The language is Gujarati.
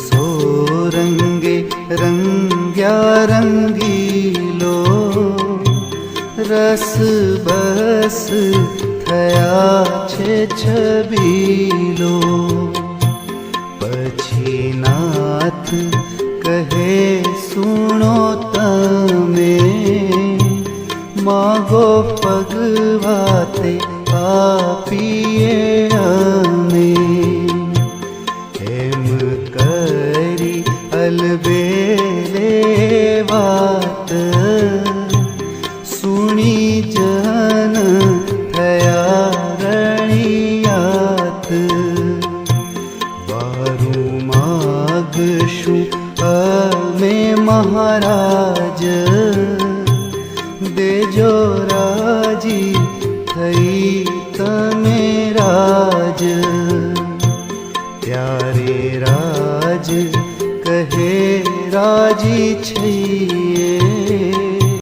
સોરંગે રંગ્યા રંગીલો, રસ બસ થયા છે છબીલો. પછી નાથ કહે સુણો તમે, માગો પગવાતે આપીએ અમે. એમ કરી અલબેલે વાત સુણી જન થયા રણિયાત. વારું માગશું અમે મહારાજ, દેજો રાજી થઈ તમે રાજ. ત્યારે રાજ કહે રાજી છે